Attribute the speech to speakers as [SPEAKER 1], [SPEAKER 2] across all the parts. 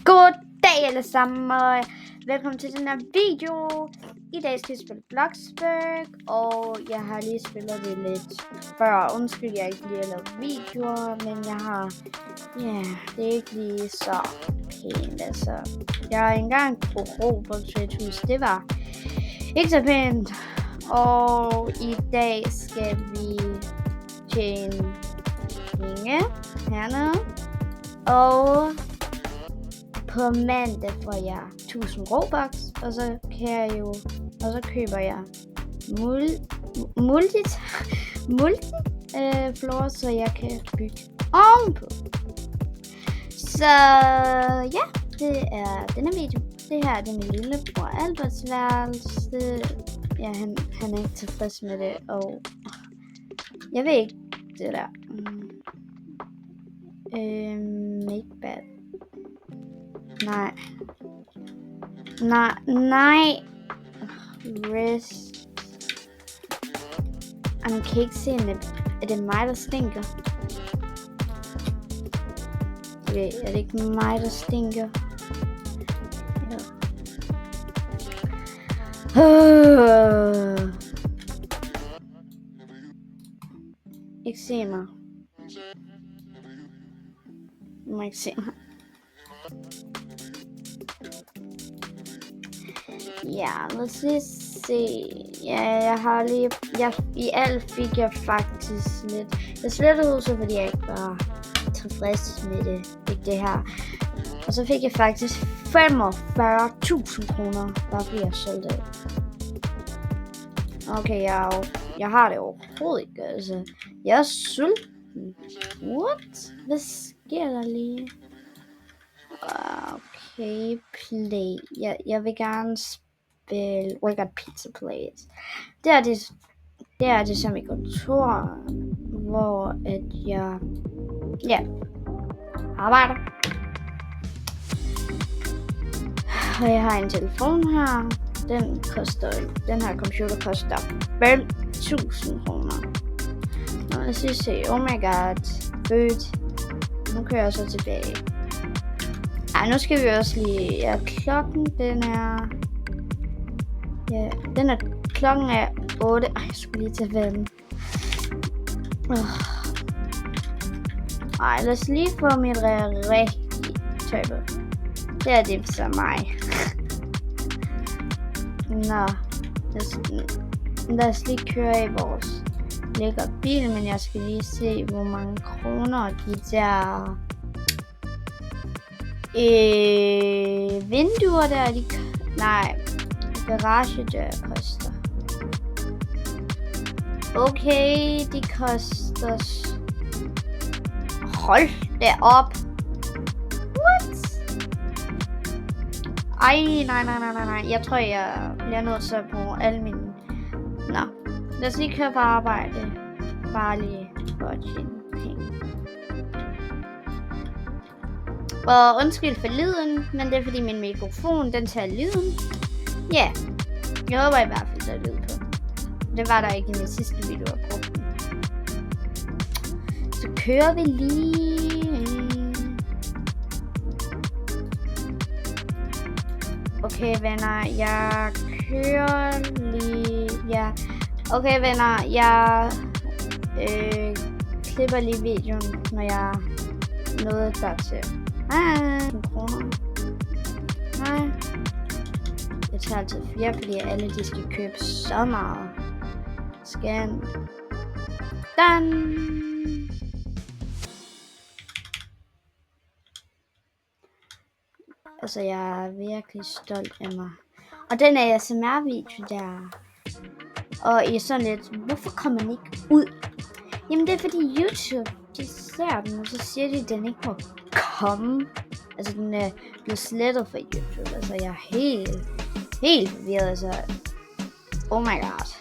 [SPEAKER 1] Goddag alle sammen, og velkommen til den her video. I dag skal jeg spille Bloxburg, og jeg har lige spillet det lidt før. Undskyld, jeg ikke lige har lavet videoer, men jeg har... Ja, det er ikke lige så pænt, altså. Jeg har engang på Roblox Hus, det var ikke så pænt. Og i dag skal vi tjene penge hernede, og på mandag får jeg 1000 Robux, og så kan jeg jo, og så køber jeg multi floor, så jeg kan bygge ovenpå. Så ja, det er denne video. Det her er det min lillebror Alberts værelse. Ja, han er ikke tilfreds med det, og jeg ved ikke det der. Make bad. Nej. Rest. Man kan ikke se, er det mig, der stinker? Okay, er det ikke mig, der stinker? Ja. Ikke se mig. Du må ikke se mig. Ja, lad os lige se. Ja, jeg har lige... I alt fik jeg faktisk lidt... Jeg slettede ud, så fordi jeg ikke var tilfreds med det her. Og så fik jeg faktisk 45.000 kroner, bare fordi jeg solgte det. Okay, jeg har det overhovedet ikke, altså. Jeg er sulten. What? Hvad sker der lige? Okay, play. Jeg vil gerne spille We Got Pizza Place. Det er det som i kontor, hvor at jeg arbejder. Og jeg har en telefon her. Den her computer koster 5.000 kroner. Nå, lad os lige se. Oh my god. Født. Nu kører jeg så tilbage. Ej, nu skal vi også lige... Ja, klokken den er... Ja, klokken er 8. Ej, jeg skulle lige til vandet. Ej, lad os lige få mit rigtige tøjbe. Det er det for mig. Nå. Lad os lige køre i vores lækker bil, men jeg skal lige se, hvor mange kroner de der... vinduer der, garagedør koster. Okay, de koster... Hold da op. What? Ej, nej. Jeg tror, jeg bliver nødt til at bruge alle mine... Nå, lad os lige køre på arbejde. Bare lige for at tjene penge. Og undskyld for lyden, men det er fordi min mikrofon, den tager lyden. Ja, jeg håber i hvert fald, der er lyd på. Det var der ikke i min sidste video, jeg brugte den. Så kører vi lige. Okay, venner, jeg kører lige. Ja. Okay, venner, jeg klipper lige videoen, når jeg nåede dertil. Kroner. Nej. Jeg tager altid 4, fordi alle de skal købe så meget. Scan. Done. Altså, jeg er virkelig stolt af mig. Og den ASMR-video der. Og I er sådan lidt, hvorfor kommer den ikke ud? Jamen, det er fordi YouTube, de ser den, og så siger de, at den ikke må komme. Altså, den er blevet slettet fra YouTube. Altså, jeg er helt forvirret. Altså, oh my god.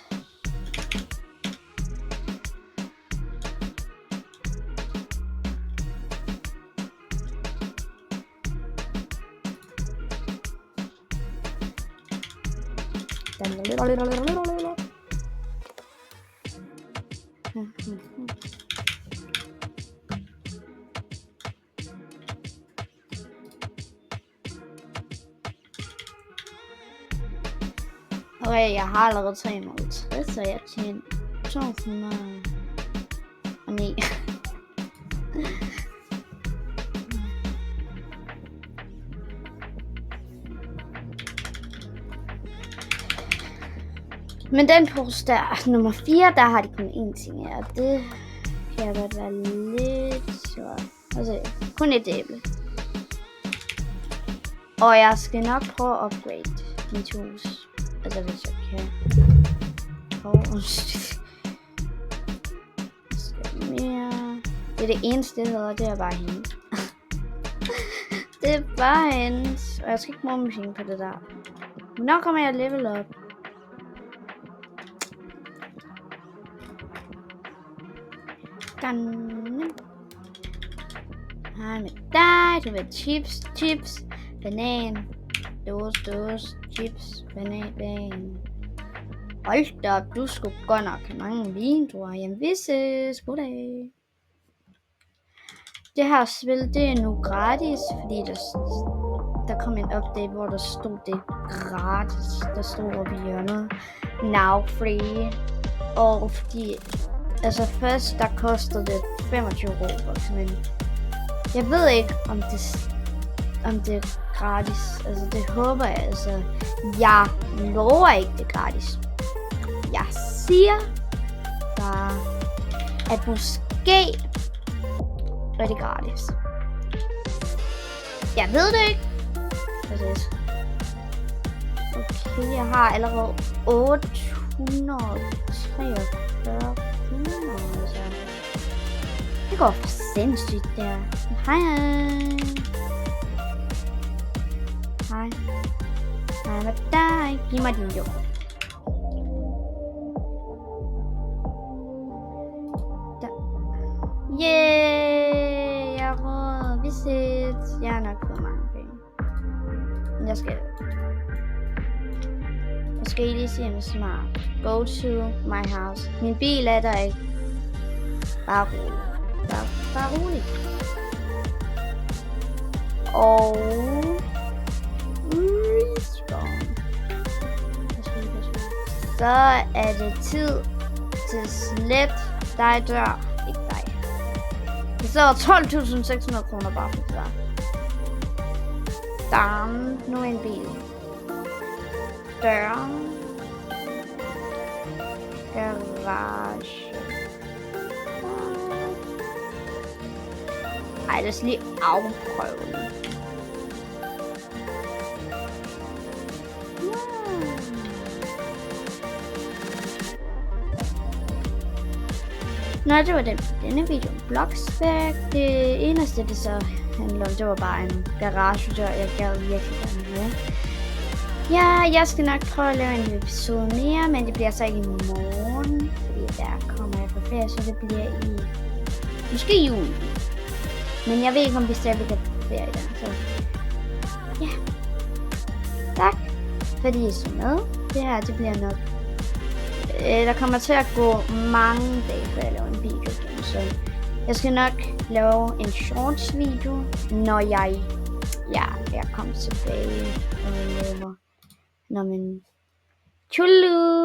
[SPEAKER 1] Okay, jeg har allerede 360, så jeg tjener 209. Men den pose der, nummer 4, der har de kun én ting her. Det kan godt være lidt svært. Altså, kun et æble. Og jeg skal nok prøve at upgrade mit hus. Altså, hvis jeg kan. Mere. Det er det eneste, jeg hedder. Det er bare hende. Det er bare hendes. Og jeg skal ikke bruge mine penge på det der. Men nu kommer jeg level op. Hej med dig. Du vil chips, banan, dåse, chips, banan. Hold da op, du skulle godt nok have mange vinduer. Jamen vi ses. Goddag. Det her spil, det er nu gratis, fordi der kom en update, hvor der stod det gratis. Der stod oppe i hjørnet. Now free. Og fordi, altså først der kostede det 25 Robux, men jeg ved ikke om det er gratis. Altså det håber jeg, altså jeg lover ikke det er gratis. Jeg siger bare, at måske er det gratis. Jeg ved det ikke. Okay, jeg har allerede 843 kroner. Altså. Det går for sindssygt der. Hej. Hej med dig. Giv mig din jord. Yeah, jeg har råd. Vi ses. Jeg har nok fået mange penge. Jeg skal lige se en smart. Go to my house. Min bil er der ikke. Bare rolig. Bare rolig. Og respawn. Så er det tid til slet dig dør. Ikke dig. Det står 12.600 kroner bare for det der. Damn, nu en bil. Dør. Garage. Ej, lad os lige afprøve den. Nå, det var denne video om Bloxburg. Det eneste, det så handler om, det var bare en garagedør, jeg gad virkelig gerne have. Ja, jeg skal nok prøve at lave en episode mere, men det bliver så ikke i morgen, fordi der kommer jeg på ferie, så det bliver i måske juli. Men jeg ved ikke, om vi stadig kan ferie der, så ja. Tak, fordi I så med. Det her, det bliver nok. Der kommer til at gå mange dage, før jeg laver en video igen, så jeg skal nok lave en shorts video, når jeg kommer tilbage og laver. Nå, men tjullu!